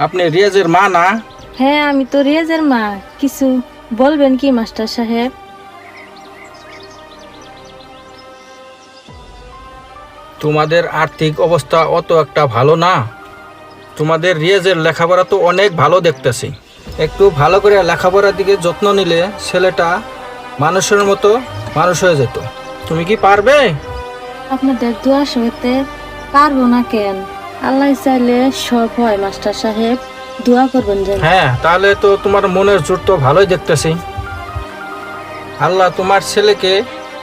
আপনি রিয়াজের মা না? হ্যাঁ, আমি তো রিয়াজের মা। কিছু বলবেন কি মাস্টার সাহেব? তোমাদের আর্থিক অবস্থা অত একটা ভালো না। তোমাদের রিয়াজের লেখাপড়া তো অনেক ভালো দেখতেছি। একটু ভালো করে লেখাপড়ার দিকে যত্ন নিলে ছেলেটা মানুষের মতো মানুষ হয়ে যেত। তুমি কি পারবে? আপনাদের দোয়া সহিতে পারবো না কেন? আল্লাহ চাইলে সব হয় মাস্টার সাহেব। দোয়া করবেন যেন। হ্যাঁ, তাহলে তো তোমার মনের জোর তো ভালোই দেখতেছি। আল্লাহ তোমার ছেলেকে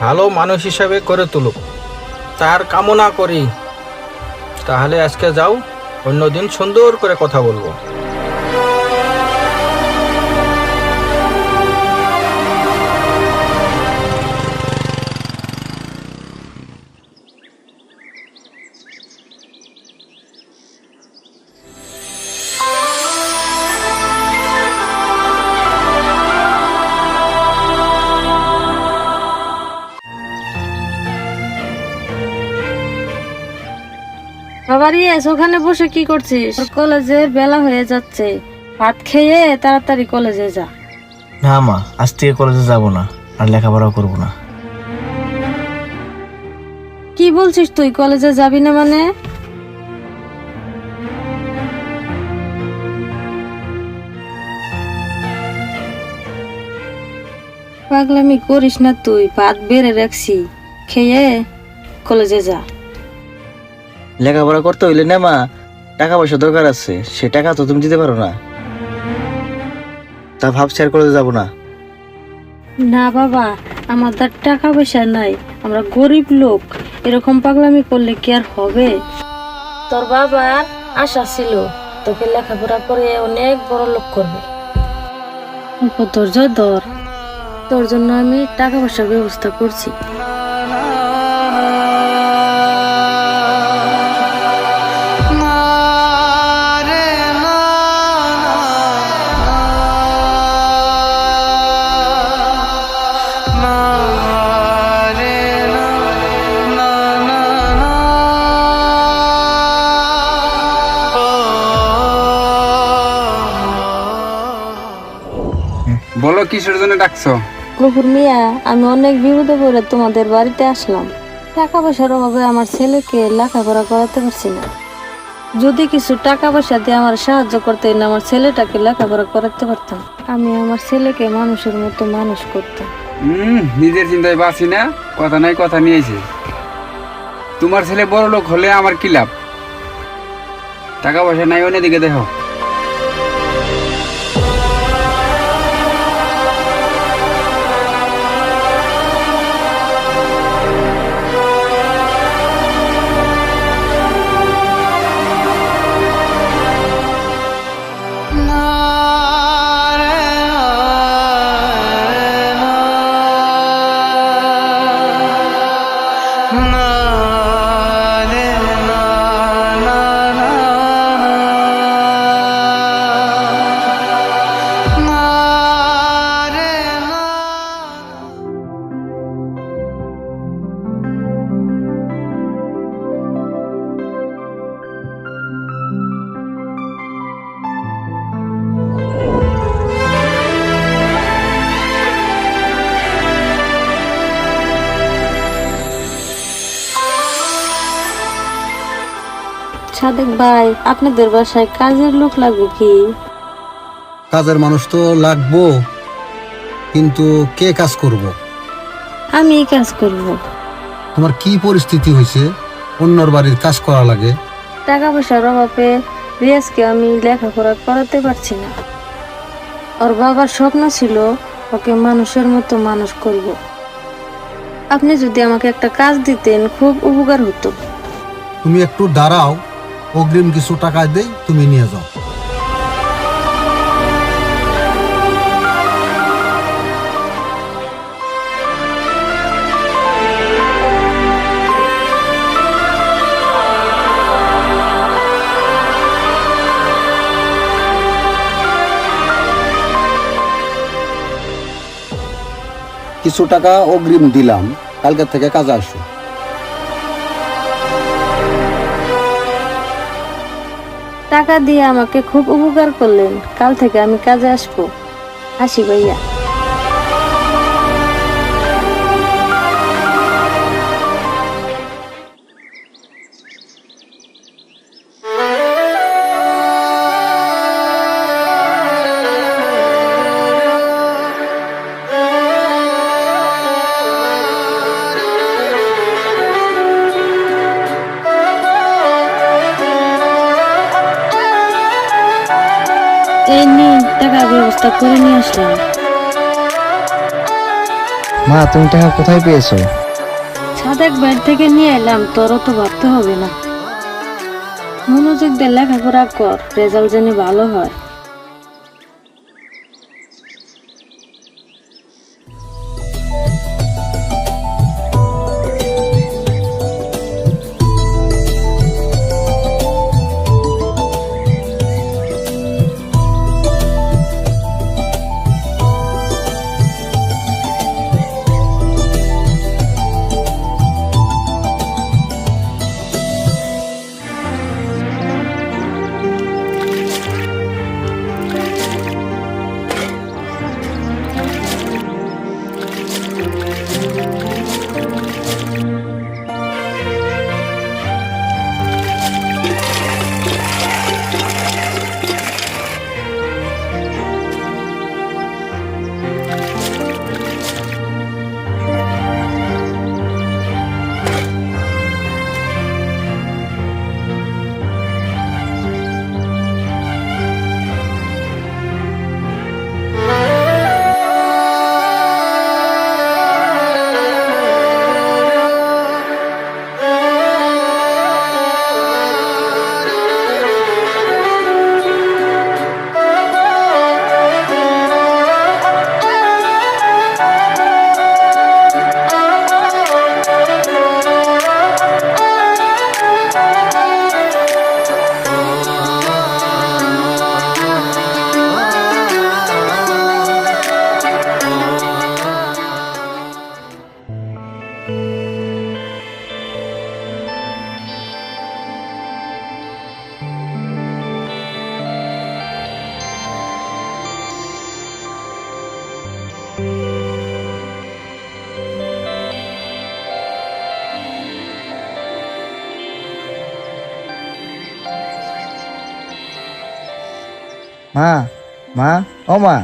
ভালো মানুষ হিসাবে করে তুলুক, তার কামনা করি। তাহলে আজকে যাও, অন্যদিন সুন্দর করে কথা বলবো। বাবা রিয়াজ, ওখানে বসে কি করছিস? তোর কলেজের বেলা হয়ে যাচ্ছে, ভাত খেয়ে তাড়াতাড়ি কলেজে যা। না মা, আজ থেকে কলেজে যাব না, আর লেখাপড়া করব না। কি বলছিস তুই? কলেজে যাবি না মানে? পাগলামি করিস না তুই। ভাত বেড়ে রাখছি, খেয়ে কলেজে যা। লেখাপড়া করতে হইলে না মা, টাকা পয়সা দরকার আছে, সে টাকা তো তুমি দিতে পারো না। তা ভাবছি আর কলেজে যাব না। না বাবা, আমাদের টাকা পয়সা নাই, আমরা গরিব লোক। এরকম পাগলামি করলে কি আর হবে? তোর বাবার আশা ছিল তোকে লেখাপড়া করে অনেক বড় লোক করবে। অল্প ধৈর্য ধর, তোর জন্য আমি টাকা পয়সার ব্যবস্থা করছি। বলো, কিসের জন্য ডাকছো? গফুর মিয়া, আমি অনেক বিপদে পড়ে তোমাদের বাড়িতে আসলাম। টাকা পয়সার অভাবে আমার ছেলেকে লেখাপড়া করাতে পারছি না। যদি কিছু টাকা পয়সা দিয়ে আমার সাহায্য করতেন, আমার ছেলেটাকে লেখাপড়া করাতে পারতাম। আমি আমার ছেলেকে মানুষের মতো মানুষ করতাম। নিজের চিন্তায় বাঁচি না, কথা নাই কথা নিয়েছে। তোমার ছেলে বড় লোক হলে আমার কি লাভ? টাকা পয়সা নাই, অন্যদিকে দেখো। সাদেক ভাই, আপনাদের বাসায় কাজের লোক লাগবে কি? কাজের মানুষ তো লাগবো, কিন্তু কে কাজ করব? আমি কাজ করব। তোমার কি পরিস্থিতি হয়েছে অন্যর বাড়ির কাজ করা লাগে? টাকা পয়সার অভাবে রিয়াজকে আমি লেখাপড়া করাতে পারছি না। ওর বাবার স্বপ্ন ছিল ওকে মানুষের মতো মানুষ করব। আপনি যদি আমাকে একটা কাজ দিতেন, খুব উপকার হতো। তুমি একটু দাঁড়াও, অগ্রিম কিছু টাকা দেই, তুমি নিয়ে যাও। কিছু টাকা অগ্রিম দিলাম, কালকে থেকে কাজে আসো। টাকা দিয়ে আমাকে খুব উপকার করলেন, কাল থেকে আমি কাজে আসবো। আসি ভাইয়া। এই নিন, টাকার ব্যবস্থা করে নিয়ে আসলাম। মা তুমি টাকা কোথায় পেয়েছো? সাদেক বাইর থেকে নিয়ে এলাম, তোরও তো ভাবতে হবে না। মনোযোগ দিয়ে লেখাপড়া কর, রেজাল্ট যেন ভালো হয়। মা মা ও মা,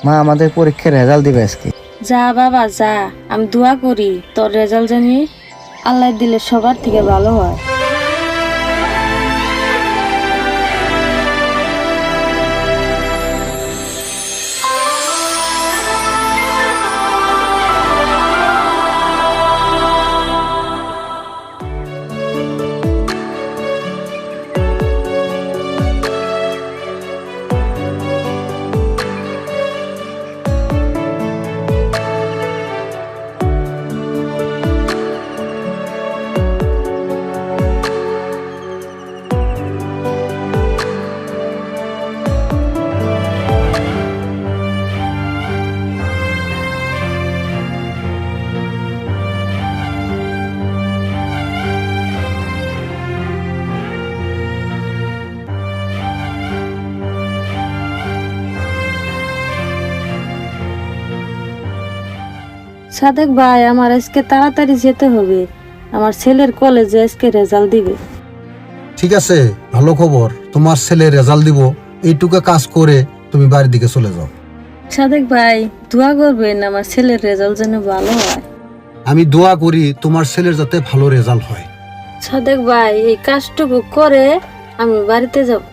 মা আমাদের পরীক্ষার রেজাল্ট দিবে আজকে। যা বাবা যা, আমি দোয়া করি তোর রেজাল্ট জানি আল্লাহ দিলে সবার থেকে ভালো হয়। সাদেক ভাই, আমার আজকে তাড়াতাড়ি যেতে হবে, আমার ছেলের কলেজে আজকে রেজাল্ট দিবে। ঠিক আছে, ভালো খবর, তোমার ছেলে রেজাল্ট দিব। এইটুকু কাজ করে তুমি বাড়ির দিকে চলে যাও। সাদেক ভাই, দোয়া করবেন আমার ছেলের রেজাল্ট যেন ভালো হয়। আমি দোয়া করি তোমার ছেলের যাতে ভালো রেজাল্ট হয়। সাদেক ভাই, এই কাজটুকু করে আমি বাড়িতে যাব।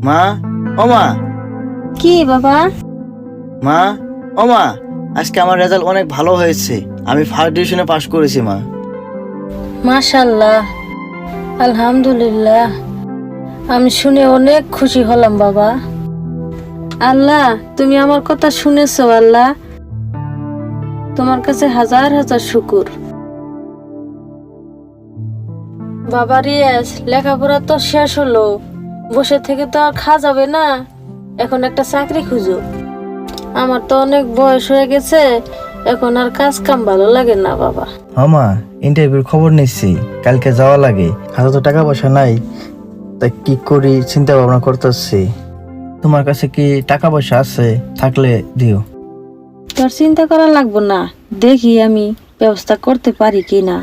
মা, ও মা, কি বাবা? মা, ও মা, আজকে আমার রেজাল্ট অনেক ভালো হয়েছে। আমি ফার্স্ট ডিভিশনে পাশ করেছি মা। মাশাল্লাহ, আলহামদুলিল্লাহ। আমি শুনে অনেক খুশি হলাম বাবা। আল্লাহ, তুমি আমার কথা শুনেছো আল্লাহ, তোমার কাছে হাজার হাজার শুকুর। বাবা রিয়াজ, লেখাপড়া তো শেষ হলো, বসে থেকে তো আর খাওয়া যাবে না, এখন একটা চাকরি খুঁজো। আমার তো অনেক বয়স হয়ে গেছে, এখন আর কাজ কাম ভালো লাগে না বাবা। মা, ইন্টারভিউর খবর নিচ্ছি, কালকে যাওয়া লাগে। হাতে তো টাকা পয়সা নাই, তাই কি করি চিন্তা ভাবনা করতেছি। তোমার কাছে কি টাকা পয়সা আছে? থাকলে দিও। তোর চিন্তা করা লাগবো না, দেখি আমি ব্যবস্থা করতে পারি কি না।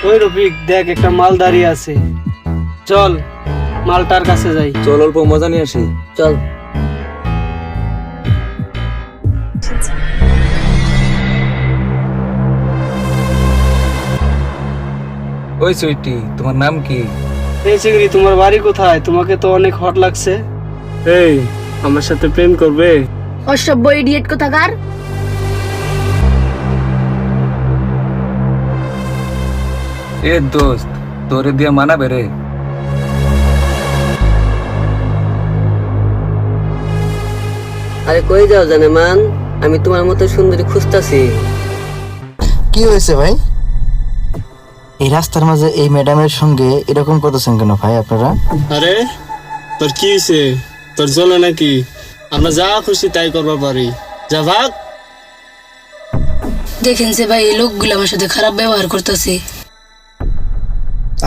ওই রফিক, দেখ একটা মাল দাঁড়িয়ে আছে, চল মালটার কাছে যাই। চল অল্প মজা নিয়ে আসি। চল। ওই সুইটি, তোমার নাম কি? এই চিংড়ি, তোমার বাড়ি কোথায়? তোমাকে তো অনেক হট লাগছে। এই, আমার সাথে প্রেম করবে? অসভ্য ইডিয়েট কোথাকার। এ দোস্ত, তোরে দিয়ে মানাবে রে? আরে কই যাও জানে মান, আমি তোমার মতো সুন্দরী খুঁজতাছি। কি হয়েছে ভাই? এই রাস্তার মাঝে এই ম্যাডামের সঙ্গে এরকম করতেছেন কেন ভাই আপনারা? আরে তোর কি হয়েছে? তোর জ্বলে নাকি? আমরা যা খুশি তাই করবার পারি, যা ভাগ। দেখেন যে ভাই, এই লোকগুলো আমার সাথে খারাপ ব্যবহার করতেছে।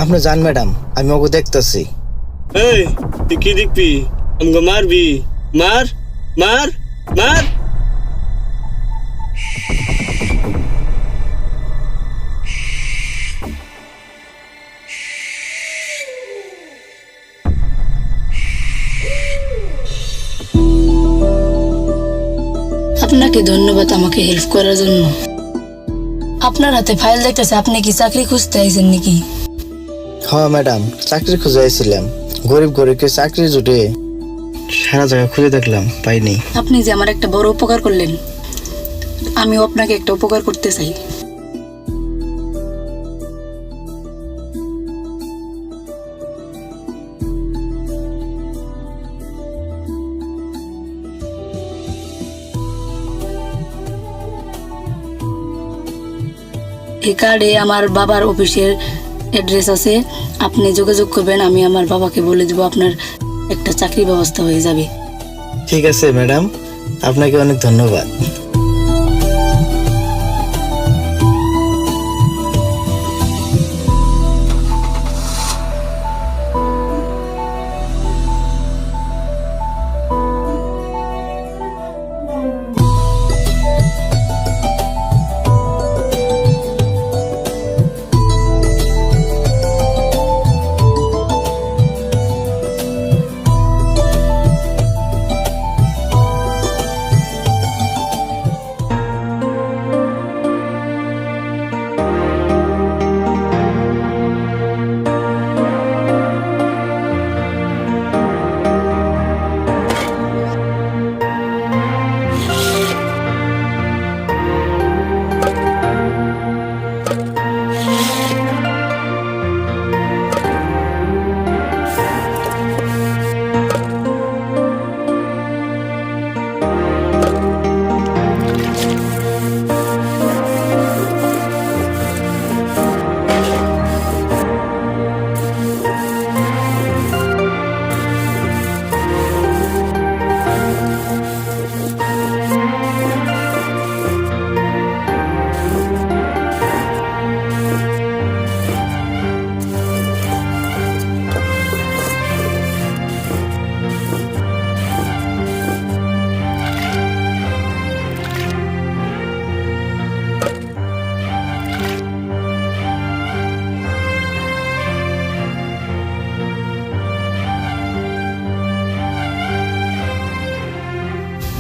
আপনি জান ম্যাডাম, আমি ওকে দেখতেছি। এই, তুই কি দেখবি? আমাকে মারবি? মার মার মার। আপনাকে ধন্যবাদ আমাকে হেল্প করার জন্য। আপনার হাতে ফাইল দেখতেছে, আপনি কি চাকরি খুঁজতে আইছেন নাকি? হ্যাঁ ম্যাডাম, চাকরি খুঁজে আইছিলাম। গরিব গরিবকে চাকরি জুটে সারা জায়গা খুঁজে দেখলাম, পাইনি। আপনি যে আমার একটা বড় উপকার করলেন, আমিও আপনাকে একটা উপকার করতে চাই। এই কার্ডে আমার বাবার অফিসের অ্যাড্রেস আছে, আপনি যোগাযোগ করবেন, আমি আমার বাবাকে বলে দিব, আপনার একটা চাকরির ব্যবস্থা হয়ে যাবে। ঠিক আছে ম্যাডাম, আপনাকে অনেক ধন্যবাদ।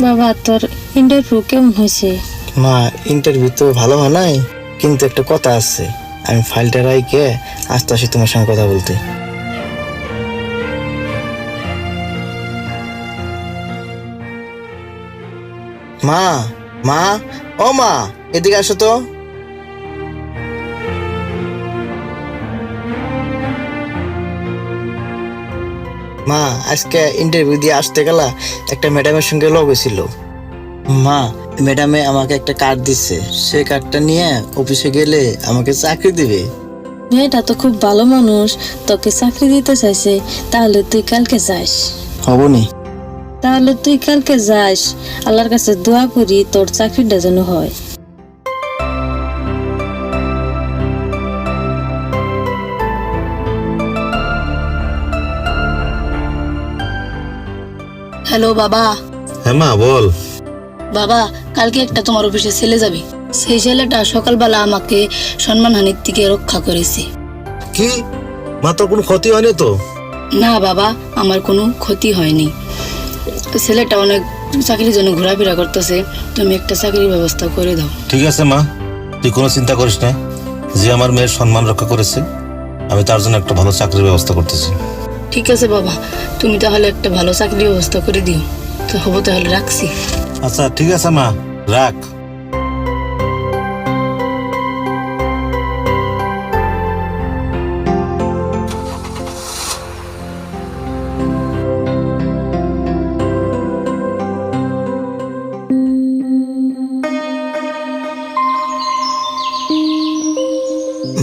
বাবা, তোর ইন্টারভিউ কেমন হয়েছে? মা, ইন্টারভিউ তো ভালো হয় নাই, কিন্তু একটা কথা আছে, আমি ফাইলটা রাইখে আসতে আসি তোমার সঙ্গে কথা বলতে। মা, মা, ও মা, এদিকে আসো তো। মা, আজকে ইন্টারভিউ দিয়ে আসতে গেলা একটা ম্যাডামের সঙ্গে লগ হয়েছিল। মা, ম্যাডামে আমাকে একটা কার্ড দিচ্ছে, সেই কার্ডটা নিয়ে অফিসে গেলে আমাকে চাকরি দিবে। মেয়েটা তো খুব ভালো মানুষ, তোকে চাকরি দিতে চাইছে। তাহলে তুই কালকে যাস। হবনি? তাহলে তুই কালকে যাস, আল্লাহর কাছে দোয়া করি তোর চাকরিটা যেন হয়। হ্যালো বাবা। হ্যাঁ মা, বল। বাবা, কালকে একটা তোমার অফিসে ছেলে যাবে, সেই ছেলেটা সকালবেলা আমাকে সম্মানহানির থেকে রক্ষা করেছে। কি মা, তোর কোনো ক্ষতি হয়নি তো? না বাবা, আমার কোনো ক্ষতি হয়নি। ছেলেটা অনেক চাকরির জন্য ঘোরাফেরা করতেছে, তুমি একটা চাকরির ব্যবস্থা করে দাও। ঠিক আছে মা, তুই কোনো চিন্তা করিস না, যে আমার মেয়ের সম্মান রক্ষা করেছে, আমি তার জন্য একটা ভালো চাকরির ব্যবস্থা করতেছি। ঠিক আছে বাবা, তুমি তাহলে একটা ভালো চাকরির ব্যবস্থা করে দিও। তো হবো, তাহলে রাখছি। আচ্ছা ঠিক আছে মা, রাখ।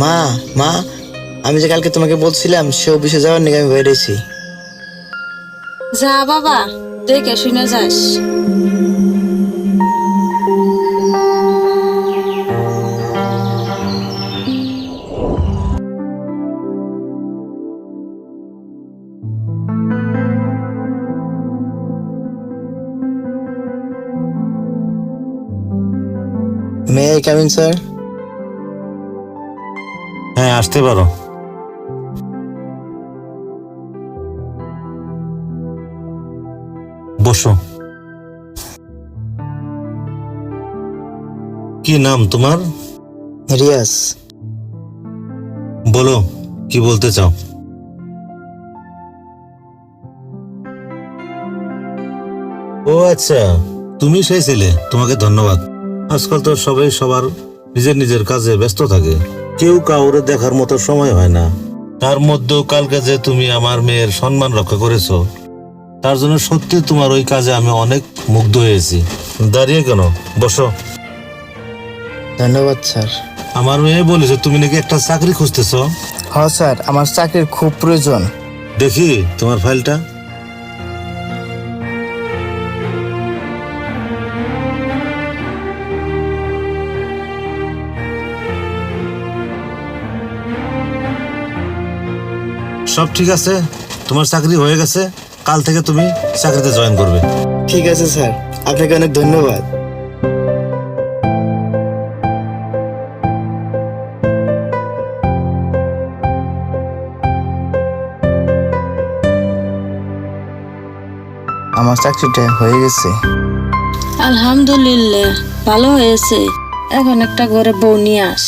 মা, মা, আমি যে কালকে তোমাকে বলছিলাম সে অফিসে যাওয়ার নিয়ে আমি বেরিয়েছি। যা বাবা, দেখে শুনে যাস। May I come in sir? হ্যাঁ, আসতে পারো। বসো। কি নাম তোমার? রিয়াজ। বলো, কি বলতে চাও? ও আচ্ছা, তুমি সেই ছেলে, তোমাকে ধন্যবাদ। আজকাল তো সবাই সবার নিজের নিজের কাজে ব্যস্ত থাকে, কেউ কাউরে দেখার মতো সময় হয় না। তার মধ্যেও কালকে যে তুমি আমার মেয়ের সম্মান রক্ষা করেছো, তার জন্য সত্যি তোমার ওই কাজে আমি অনেক মুগ্ধ হয়েছি। দাঁড়িয়ে কেন, বসো। ধন্যবাদ স্যার। আমার মেয়ে বলেছে তুমি নাকি একটা চাকরি খুঁজতেছো। হ্যাঁ স্যার, আমার চাকরির খুব প্রয়োজন। দেখি তোমার ফাইলটা। সব ঠিক আছে, তোমার চাকরি হয়ে গেছে। কাল থেকে তুমি চাকরিতে জয়েন করবে। ঠিক আছে স্যার, আপনাকে অনেক ধন্যবাদ। আমার চাকরিটা হয়ে গেছে। আলহামদুলিল্লাহ, ভালো হয়েছে। এখন একটা ঘরে বউ নিয়ে আস।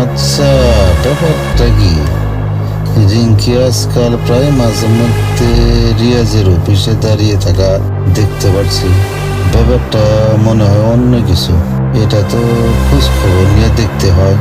আচ্ছা, ব্যাপারটা কি? রিঙ্কি আজকাল প্রায় মাঝে মধ্যে রিয়াজের অফিসে দাঁড়িয়ে থাকা দেখতে পাচ্ছি। ব্যাপারটা মনে হয় অন্য কিছু। এটা তো খোঁজ খবর নিয়ে দেখতে হয়।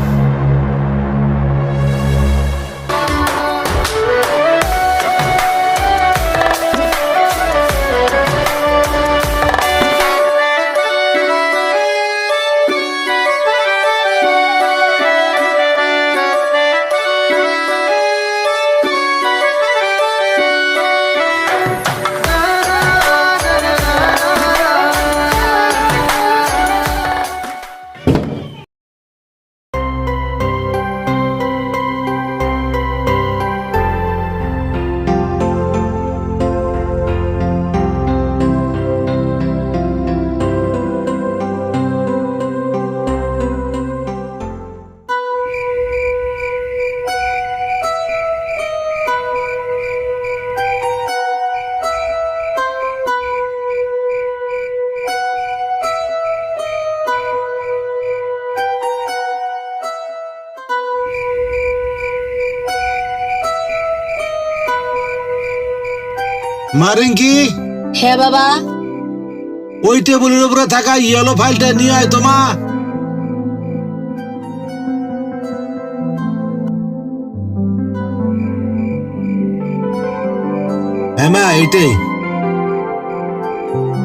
মা রিঙ্কি, হ্যাঁ বাবা। ওই টেবিলের উপরে থাকা ইয়েলো ফাইলটা নিয়ে আয় তো মা। হ্যাঁ মা, এইটাই।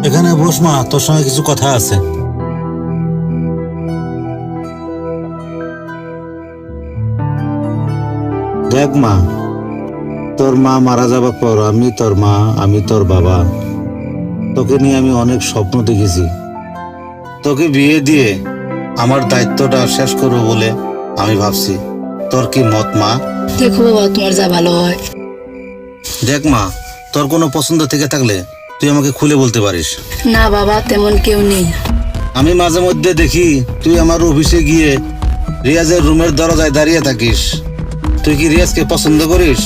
এখানে বস মা, তোর সঙ্গে কিছু কথা আছে। দেখ মা, তোর মা মারা যাবার পর আমি তোর মা, আমি তোর বাবা। তোকে নিয়ে আমি অনেক স্বপ্ন দেখেছি। তোকে বিয়ে দিয়ে আমার দায়িত্বটা শেষ করবো বলে আমি ভাবছি। তোর কি মত মা? দেখো বাবা, তোমার যা ভালো হয়। দেখ মা, তোর কোনো পছন্দ থেকে থাকলে তুই আমাকে খুলে বলতে পারিস। না বাবা, তেমন কেউ নেই। আমি মাঝে মধ্যে দেখি তুই আমার অফিসে গিয়ে রিয়াজের রুমের দরজায় দাঁড়িয়ে থাকিস। তুই কি রিয়াজকে পছন্দ করিস?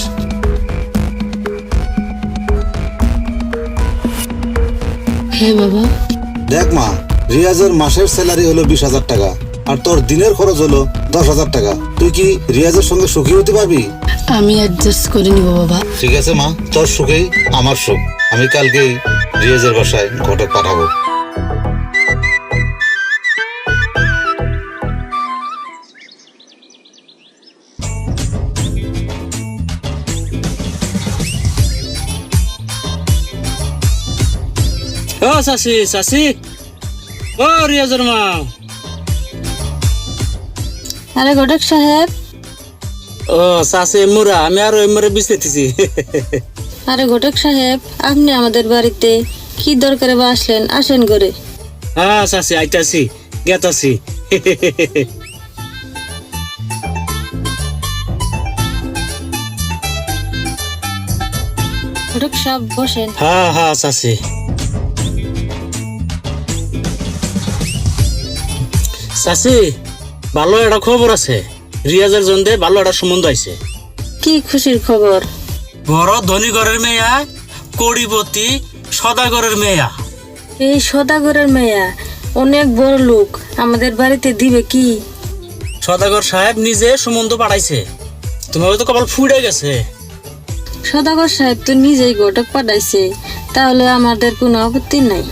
হ্যাঁ বাবা। দেখ মা, রিয়াজের মাসের স্যালারি হলো 20,000 টাকা, আর তোর দিনের খরচ হলো 10,000 টাকা। তুই কি রিয়াজের সঙ্গে সুখী হতে পারবি? আমি অ্যাডজাস্ট করে নিব বাবা। ঠিক আছে মা, তোর সুখেই আমার সুখ। আমি কালকেই রিয়াজের বাসায় ঘটক পাঠাবো। ও চাচি, চাচি, ও রিয়াজের মা। আরে ঘটক সাহেব, ও চাচি এমরা, আমি আরো এমরে বিছতেছি। আরে ঘটক সাহেব, আপনি আমাদের বাড়িতে কি দরকারে বা আসলেন? আসেন করে। হ্যাঁ চাচি, আইতাছি, গেতাছি। ঘটক সাহেব বসেন। হ্যাঁ হ্যাঁ চাচি। চাচি, ভালো একটা খবর আছে। রিয়াজের জন্য ভালো একটা সম্বন্ধ আইছে। কি খুশির খবর? বড় ধনী ঘরের মেয়া, কোটিপতি সদাগরের মেয়া। এই সদাগরের মেয়া অনেক বড় লোক, আমাদের বাড়িতে দিবে কি? সদাগর সাহেব নিজে সম্বন্ধ পাঠাইছে। তোমার তো কপাল ফুটে গেছে। সদাগর সাহেব তো নিজেই ঘটক পাঠাইছে, তাহলে আমাদের কোনো আপত্তি নাই।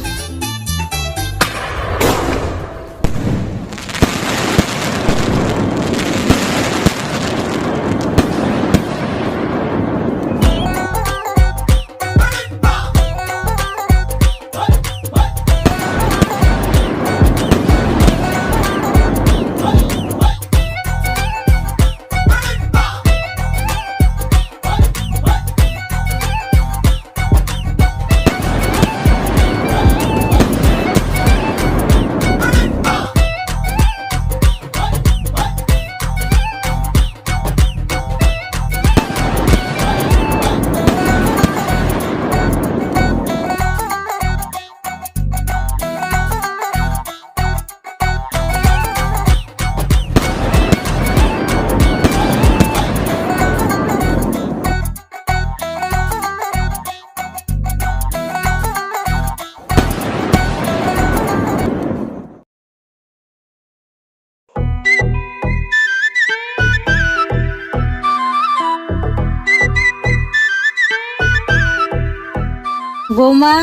বৌমা,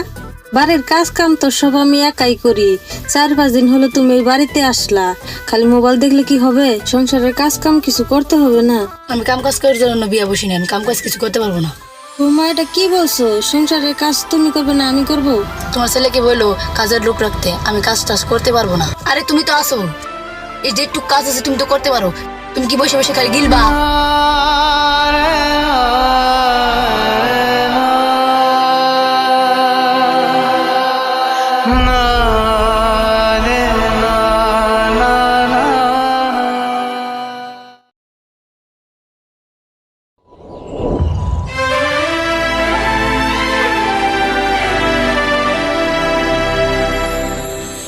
বাড়ির কাজ কাম তো সব আমি একাই করি। 4-5 দিন হলো তুমি এই বাড়িতে আসলা, খালি মোবাইল দেখলে কি হবে? সংসারের কাজ কাম কিছু করতে হবে না? আমি কাম কাজ করার জন্য বিয়া বসিনি, আমি কাম কাজ কিছু করতে পারবো না। বৌমা, এটা কি বলছো? সংসারের কাজ তুমি করবে না, আমি করব? তোমার ছেলেকে বললো কাজের লোক রাখতে, আমি কাজ টাজ করতে পারবো না। আরে তুমি তো আসো, এই যে একটু কাজ আছে তুমি তো করতে পারো। তুমি কি বসে বসে খালি গিলবা?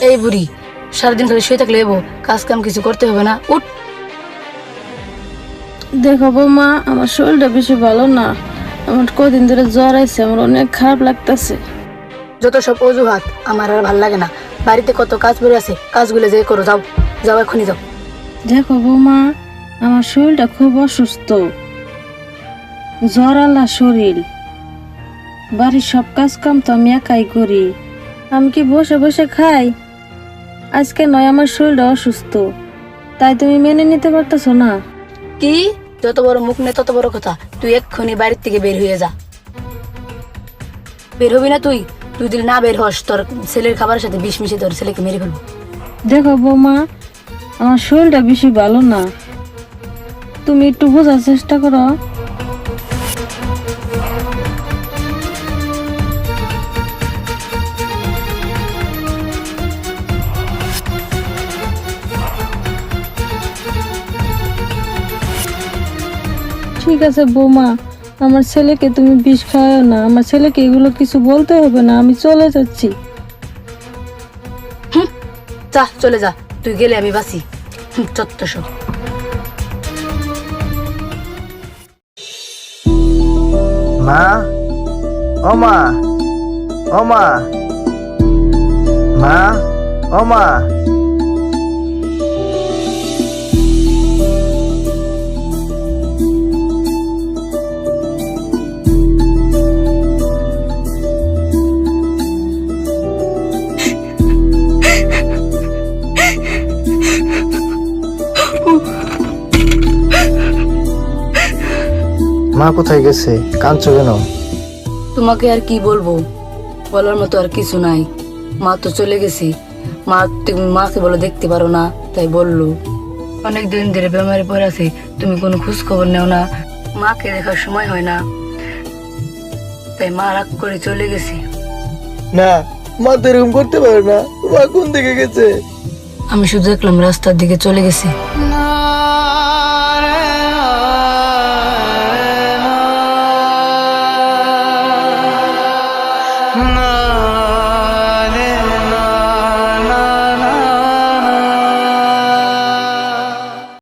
এই বুড়ি, সারাদিন খালি শুয়ে থাকলে এবো, কাজ কাম কিছু করতে হবে না? উঠ। দেখো বৌমা, আমার শরীরটা বেশি ভালো না, আমার কদিন ধরে জ্বর আইছে, আমার অনেক খারাপ লাগতেছে। যত সব অজুহাত, আমার আর ভাল লাগে না। বাড়িতে কত কাজ পড়ে আছে, কাজগুলো যে করো। যাও যাও, এখনই যাও। দেখো বৌমা, আমার শরীরটা খুব অসুস্থ, জ্বর আলা শরীর। বাড়ির সব কাজ কাম তো আমি একাই করি, আমি কি বসে বসে খাই? আজকে নয়, আমার শরীরটা অসুস্থ, তাই তুমি মেনে নিতে পারতেছো না? কি? যত বড় মুখ নেই তত বড় কথা। তুই এক্ষুনি বাড়ির থেকে বের হয়ে যা। বের হবি না তুই? তুই যদি না বের হস, তোর ছেলের খাবারের সাথে বিষ মিশিয়ে তোর ছেলেকে মেরে ফেলবো। দেখো বৌমা, আমার শরীরটা বেশি ভালো না, তুমি একটু বোঝার চেষ্টা করো। ঠিক আছে বৌমা, আমার ছেলেকে তুমি বিষ খাওয়াও না, আমার ছেলেকে এগুলো কিছু বলতে হবে না, আমি চলে যাচ্ছি। যা চলে যা, তুই গেলে আমি বাঁচি। চত্ব সব। মা, ও মা, ও মা, মা, ও মা। মা কোথায় গেছে? কাঁদছো কেন? তোমাকে আর কি বলবো, বলার মতো আর কিছু নাই। মা তো চলে গেছি। মা, তুমি মাকে বলে দেখতে পারো না, তাই বললো। অনেক দিন ধরে বেমারি পড়ে আছে, তুমি কোনো খোঁজ খবর নেও না, মাকে দেখার সময় হয় না, তাই মা রাগ করে চলে গেছি। না, মা তো এরকম করতে পারে না। মা কোন দিকে গেছে? আমি শুধু দেখলাম রাস্তার দিকে চলে গেছি।